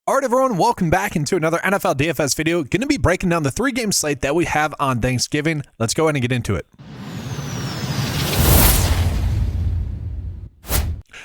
All right, everyone, welcome back into another NFL DFS video. Going to be breaking down the 3-game slate that we have on Thanksgiving. Let's go ahead and get into it.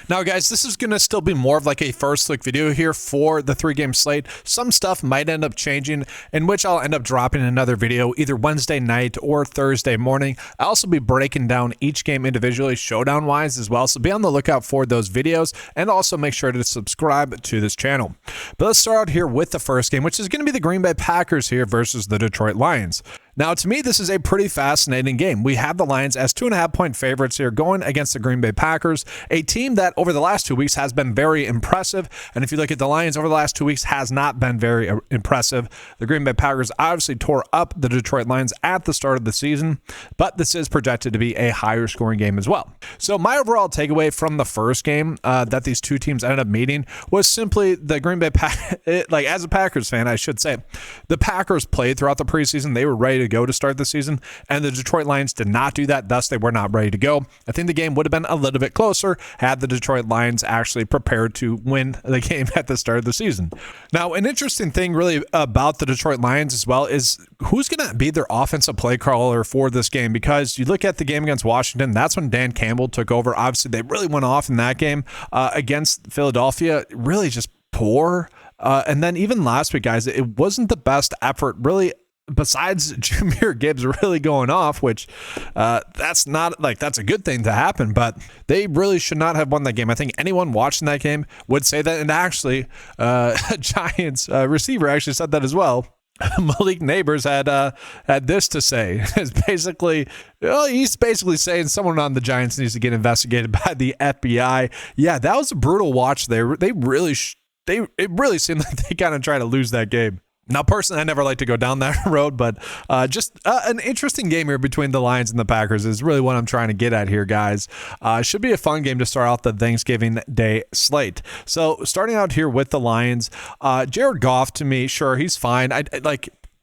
Now, guys, this is going to still be more of like a first look video here for the 3-game slate. Some stuff might end up changing, in which I'll end up dropping another video either Wednesday night or Thursday morning. I'll also be breaking down each game individually, showdown-wise as well, so be on the lookout for those videos, and also make sure to subscribe to this channel. But let's start out here with the first game, which is going to be the Green Bay Packers here versus the Detroit Lions. Now, to me, this is a pretty fascinating game. We have the Lions as 2.5-point favorites here going against the Green Bay Packers, a team that over the last 2 weeks has been very impressive. And if you look at the Lions over the last 2 weeks, has not been very impressive. The Green Bay Packers obviously tore up the Detroit Lions at the start of the season, but this is projected to be a higher scoring game as well. So my overall takeaway from the first game that these two teams ended up meeting was simply the Green Bay as a Packers fan, I should say, the Packers played throughout the preseason. They were ready to go to start the season, and the Detroit Lions did not do that, thus they were not ready to go. I think the game would have been a little bit closer had the Detroit Lions actually prepared to win the game at the start of the season. Now, an interesting thing really about the Detroit Lions as well is who's going to be their offensive play caller for this game, because you look at the game against Washington, that's when Dan Campbell took over. Obviously, they really went off in that game against Philadelphia, really just poor. And then even last week, guys, it wasn't the best effort really, besides Jahmyr Gibbs really going off, which that's not like that's a good thing to happen, but they really should not have won that game. I think anyone watching that game would say that, and actually Giants receiver actually said that as well. Malik Neighbors had this to say. He's basically saying someone on the Giants needs to get investigated by the FBI. Yeah, that was a brutal watch there. It really seemed like they kind of tried to lose that game. Now, personally, I never like to go down that road, but just an interesting game here between the Lions and the Packers is really what I'm trying to get at here, guys. Should be a fun game to start out the Thanksgiving Day slate. So, starting out here with the Lions, Jared Goff, to me, sure, he's fine.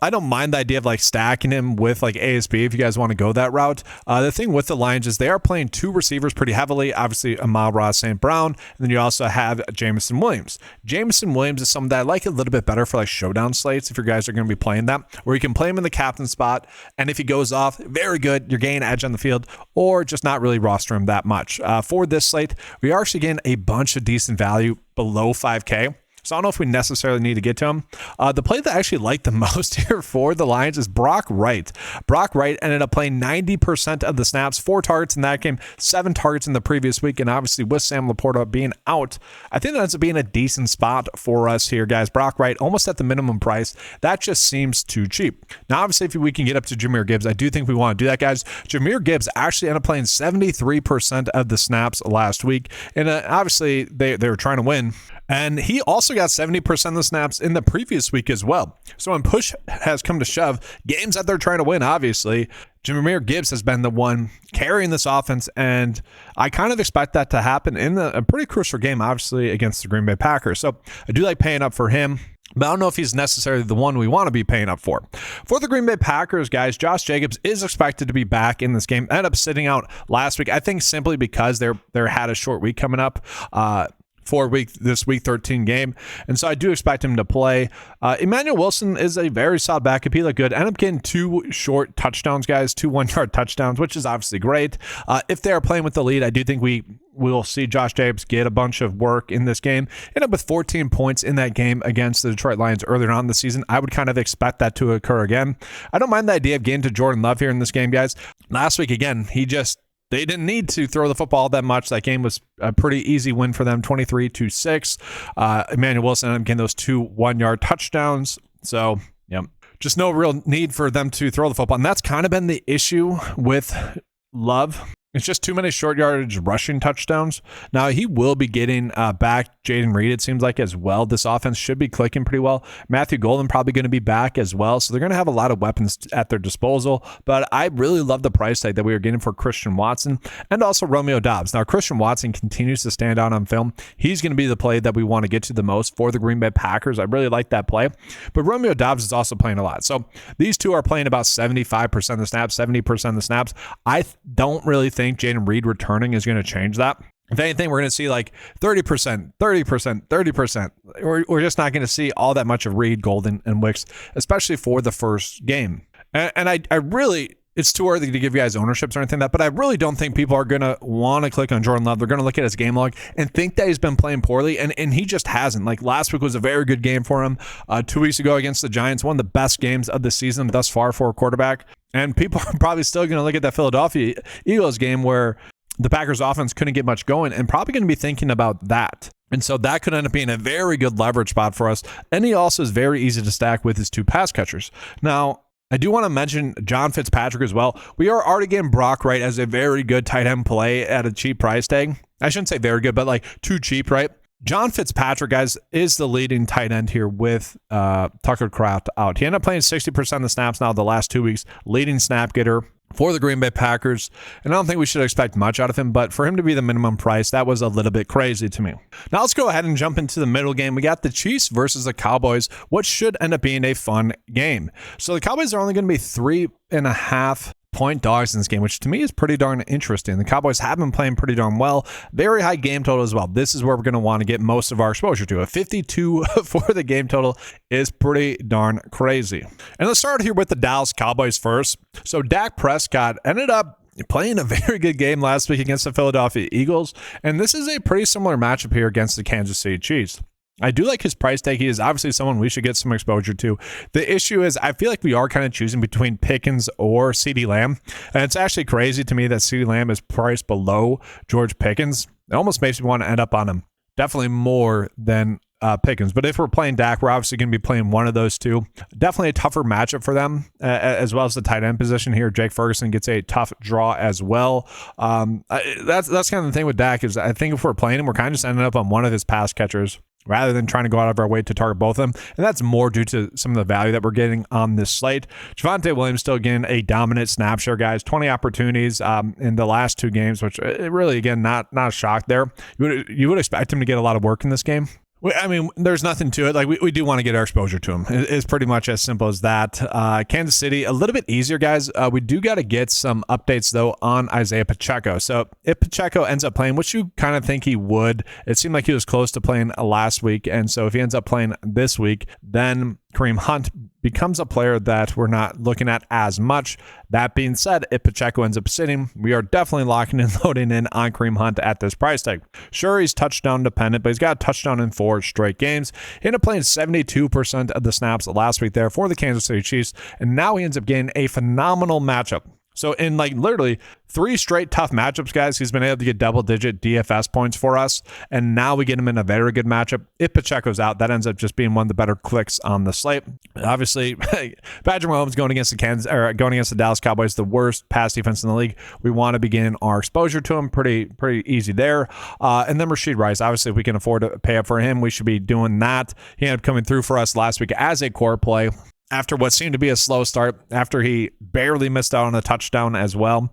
I don't mind the idea of like stacking him with like ASB if you guys want to go that route. The thing with the Lions is they are playing two receivers pretty heavily. Obviously, Amon-Ra St. Brown, and then you also have Jameson Williams. Jameson Williams is someone that I like a little bit better for like showdown slates if you guys are going to be playing that, where you can play him in the captain spot, and if he goes off, very good, you're gaining edge on the field, or just not really roster him that much. For this slate, we are actually getting a bunch of decent value below 5K. So I don't know if we necessarily need to get to him. The play that I actually like the most here for the Lions is Brock Wright. Brock Wright ended up playing 90% of the snaps, 4 targets in that game, 7 targets in the previous week, and obviously with Sam Laporta being out, I think that ends up being a decent spot for us here, guys. Brock Wright, almost at the minimum price. That just seems too cheap. Now, obviously, if we can get up to Jahmyr Gibbs, I do think we want to do that, guys. Jahmyr Gibbs actually ended up playing 73% of the snaps last week, and obviously they were trying to win. And he also got 70% of the snaps in the previous week as well. So when push has come to shove, games that they're trying to win, obviously, Jahmyr Gibbs has been the one carrying this offense, and I kind of expect that to happen in a pretty crucial game, obviously, against the Green Bay Packers. So I do like paying up for him, but I don't know if he's necessarily the one we want to be paying up for. For the Green Bay Packers, guys, Josh Jacobs is expected to be back in this game. Ended up sitting out last week, I think simply because they had a short week coming up. This week 13 game, and so I do expect him to play. Emmanuel Wilson is a very solid backup. He looked good. Ended up getting 2 short touchdowns, guys, 2 1-yard touchdowns, which is obviously great. If they are playing with the lead, I do think we will see Josh Jacobs get a bunch of work in this game. Ended up with 14 points in that game against the Detroit Lions earlier on in the season. I would kind of expect that to occur again. I don't mind the idea of getting to Jordan Love here in this game, guys. Last week, again, they didn't need to throw the football that much. That game was a pretty easy win for them, 23-6. Emmanuel Wilson ended up getting those 2 1-yard touchdowns. So, yeah, just no real need for them to throw the football. And that's kind of been the issue with Love. It's just too many short yardage rushing touchdowns. Now, he will be getting back Jaden Reed, it seems like, as well. This offense should be clicking pretty well. Matthew Golden probably going to be back as well. So they're going to have a lot of weapons at their disposal. But I really love the price tag that we are getting for Christian Watson and also Romeo Doubs. Now, Christian Watson continues to stand out on film. He's going to be the play that we want to get to the most for the Green Bay Packers. I really like that play. But Romeo Doubs is also playing a lot. So these two are playing about 75% of the snaps, 70% of the snaps. I don't really think Jaden Reed returning is going to change that. If anything, we're going to see like 30%, 30%, 30%. We're just not going to see all that much of Reed, Golden, and Wicks, especially for the first game. And I really, it's too early to give you guys ownerships or anything like that, but I really don't think people are going to want to click on Jordan Love. They're going to look at his game log and think that he's been playing poorly, and he just hasn't. Like last week was a very good game for him. 2 weeks ago against the Giants, one of the best games of the season thus far for a quarterback. And people are probably still going to look at that Philadelphia Eagles game where the Packers offense couldn't get much going and probably going to be thinking about that. And so that could end up being a very good leverage spot for us. And he also is very easy to stack with his 2 pass catchers. Now, I do want to mention John Fitzpatrick as well. We are already getting Brock Wright as a very good tight end play at a cheap price tag. I shouldn't say very good, but like too cheap, right? John Fitzpatrick, guys, is the leading tight end here with Tucker Kraft out. He ended up playing 60% of the snaps now the last 2 weeks, leading snap getter for the Green Bay Packers. And I don't think we should expect much out of him, but for him to be the minimum price, that was a little bit crazy to me. Now let's go ahead and jump into the middle game. We got the Chiefs versus the Cowboys, what should end up being a fun game. So the Cowboys are only going to be 3.5 point dogs in this game, which to me is pretty darn interesting. The Cowboys have been playing pretty darn well. Very high game total as well. This is where we're going to want to get most of our exposure to. A 52 for the game total is pretty darn crazy. And let's start here with the Dallas Cowboys first. So Dak Prescott ended up playing a very good game last week against the Philadelphia Eagles, and this is a pretty similar matchup here against the Kansas City Chiefs. I do like his price tag. He is obviously someone we should get some exposure to. The issue is I feel like we are kind of choosing between Pickens or CeeDee Lamb. And it's actually crazy to me that CeeDee Lamb is priced below George Pickens. It almost makes me want to end up on him. Definitely more than Pickens. But if we're playing Dak, we're obviously going to be playing one of those two. Definitely a tougher matchup for them, as well as the tight end position here. Jake Ferguson gets a tough draw as well. That's kind of the thing with Dak is I think if we're playing him, we're kind of just ending up on one of his pass catchers, rather than trying to go out of our way to target both of them. And that's more due to some of the value that we're getting on this slate. Javonte Williams still getting a dominant snap share, guys. 20 opportunities in the last 2 games, which really, again, not a shock there. You would expect him to get a lot of work in this game. I mean, there's nothing to it. Like we do want to get our exposure to him. It's pretty much as simple as that. Kansas City, a little bit easier, guys. We do got to get some updates, though, on Isaiah Pacheco. So if Pacheco ends up playing, which you kind of think he would, it seemed like he was close to playing last week. And so if he ends up playing this week, then Kareem Hunt becomes a player that we're not looking at as much. That being said, if Pacheco ends up sitting, we are definitely locking and loading in on Kareem Hunt at this price tag. Sure, he's touchdown dependent, but he's got a touchdown in 4 straight games. He ended up playing 72% of the snaps last week there for the Kansas City Chiefs, and now he ends up getting a phenomenal matchup. So in like literally 3 straight tough matchups, guys, he's been able to get double-digit DFS points for us, and now we get him in a very good matchup. If Pacheco's out, that ends up just being one of the better clicks on the slate. Obviously, Patrick Mahomes going against the Dallas Cowboys, the worst pass defense in the league. We want to begin our exposure to him. Pretty easy there. And then Rashid Rice, obviously, if we can afford to pay up for him, we should be doing that. He ended up coming through for us last week as a core play, after what seemed to be a slow start, after he barely missed out on a touchdown as well.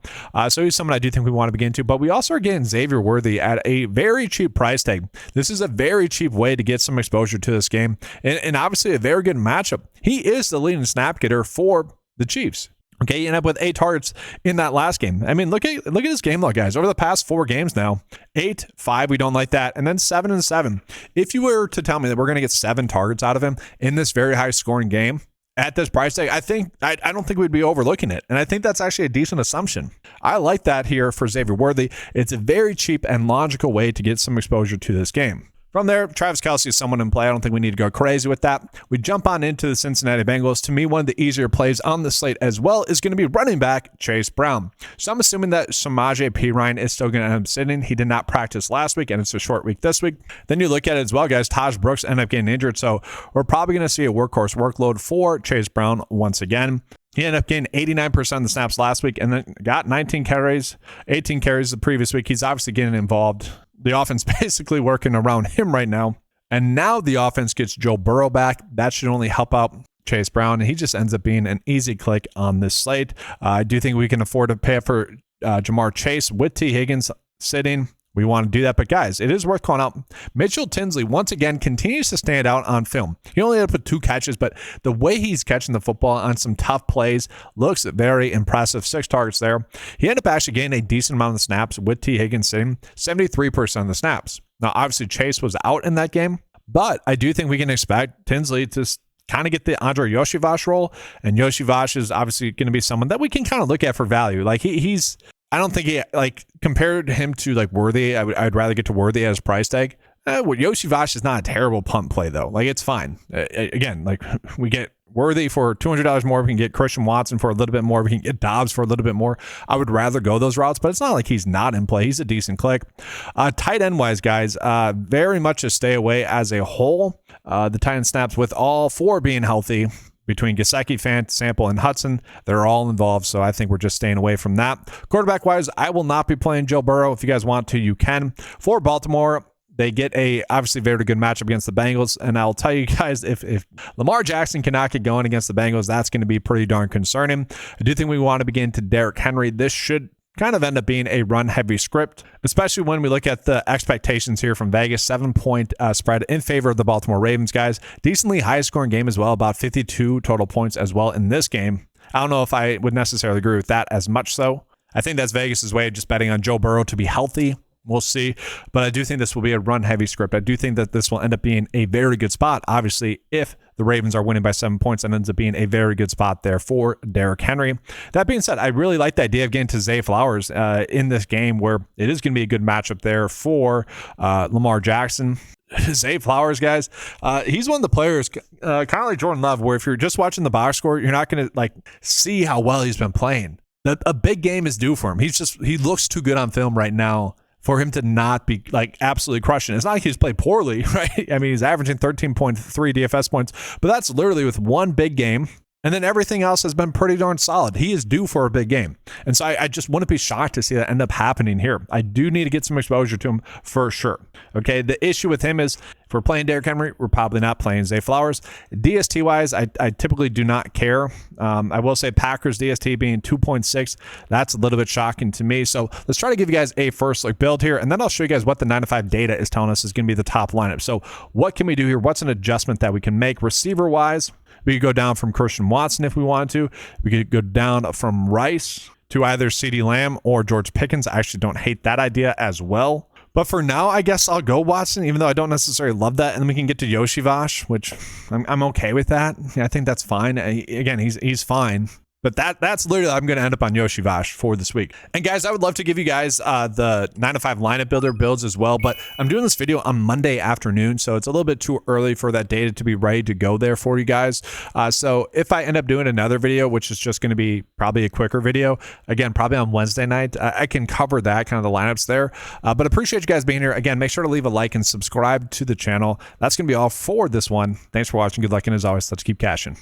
So he's someone I do think we want to begin to. But we also are getting Xavier Worthy at a very cheap price tag. This is a very cheap way to get some exposure to this game. And obviously a very good matchup. He is the leading snap getter for the Chiefs. Okay, you end up with 8 targets in that last game. I mean, look at his game log, guys. Over the past 4 games now, 8, 5, we don't like that, and then 7 and 7. If you were to tell me that we're going to get 7 targets out of him in this very high scoring game, at this price tag, I don't think we'd be overlooking it. And I think that's actually a decent assumption. I like that here for Xavier Worthy. It's a very cheap and logical way to get some exposure to this game. From there, Travis Kelce is someone in play. I don't think we need to go crazy with that. We jump on into the Cincinnati Bengals. To me, one of the easier plays on the slate as well is going to be running back Chase Brown. So I'm assuming that Samaje Perine is still going to end up sitting. He did not practice last week, and it's a short week this week. Then you look at it as well, guys. Taj Brooks ended up getting injured, so we're probably going to see a workhorse workload for Chase Brown once again. He ended up getting 89% of the snaps last week and then got 18 carries the previous week. He's obviously getting involved. The offense basically working around him right now. And now the offense gets Joe Burrow back. That should only help out Chase Brown. And he just ends up being an easy click on this slate. I do think we can afford to pay for Jamar Chase with T. Higgins sitting. we want to do that. But guys, it is worth calling out. Mitchell Tinsley, once again, continues to stand out on film. He only ended up with 2 catches, but the way he's catching the football on some tough plays looks very impressive. 6 targets there. He ended up actually getting a decent amount of the snaps with T. Higgins sitting 73% of the snaps. Now, obviously, Chase was out in that game, but I do think we can expect Tinsley to kind of get the Andre Yoshivas role, and Yoshivas is obviously going to be someone that we can kind of look at for value. Like he's I don't think he, like, compared him to like Worthy, I'd rather get to Worthy as price tag. Yoshivas is not a terrible punt play though. Like, it's fine. Again, like, we get Worthy for $200 more. We can get Christian Watson for a little bit more. We can get Dobbs for a little bit more. I would rather go those routes, but it's not like he's not in play. He's a decent click. Tight end wise, guys, very much a stay away as a whole. The tight end snaps with all 4 being healthy. Between Gesicki, Fant, Sample, and Hudson, they're all involved, so I think we're just staying away from that. Quarterback-wise, I will not be playing Joe Burrow. If you guys want to, you can. For Baltimore, they get a obviously very good matchup against the Bengals, and I'll tell you guys, if Lamar Jackson cannot get going against the Bengals, that's going to be pretty darn concerning. I do think we want to begin to Derrick Henry. This should kind of end up being a run-heavy script, especially when we look at the expectations here from Vegas. 7-point spread in favor of the Baltimore Ravens, guys. Decently high-scoring game as well, about 52 total points as well in this game. I don't know if I would necessarily agree with that as much so. I think that's Vegas's way of just betting on Joe Burrow to be healthy. We'll see. But I do think this will be a run-heavy script. I do think that this will end up being a very good spot. Obviously, if the Ravens are winning by 7 points, that ends up being a very good spot there for Derrick Henry. That being said, I really like the idea of getting to Zay Flowers in this game, where it is going to be a good matchup there for Lamar Jackson. Zay Flowers, guys, he's one of the players, kind of like Jordan Love, where if you're just watching the box score, you're not going to like see how well he's been playing. A big game is due for him. He looks too good on film right now for him to not be like absolutely crushing. It's not like he's played poorly, right? I mean, he's averaging 13.3 DFS points, but that's literally with one big game. And then everything else has been pretty darn solid. He is due for a big game. And so I just wouldn't be shocked to see that end up happening here. I do need to get some exposure to him for sure. Okay, the issue with him is if we're playing Derrick Henry, we're probably not playing Zay Flowers. DST-wise, I typically do not care. I will say Packers DST being 2.6, that's a little bit shocking to me. So let's try to give you guys a first look build here, and then I'll show you guys what the 9-to-5 data is telling us is going to be the top lineup. So what can we do here? What's an adjustment that we can make receiver-wise? We could go down from Christian Watson if we wanted to. We could go down from Rice to either CeeDee Lamb or George Pickens. I actually don't hate that idea as well. But for now, I guess I'll go Watson, even though I don't necessarily love that. And then we can get to Yoshivas, which I'm okay with that. I think that's fine. Again, he's fine. But that's literally, I'm going to end up on Yoshivas for this week. And guys, I would love to give you guys the 9-to-5 lineup builder builds as well, but I'm doing this video on Monday afternoon, so it's a little bit too early for that data to be ready to go there for you guys. So if I end up doing another video, which is just going to be probably a quicker video, again, probably on Wednesday night, I can cover that, kind of the lineups there. But appreciate you guys being here. Again, make sure to leave a like and subscribe to the channel. That's going to be all for this one. Thanks for watching. Good luck, and as always, let's keep cashing.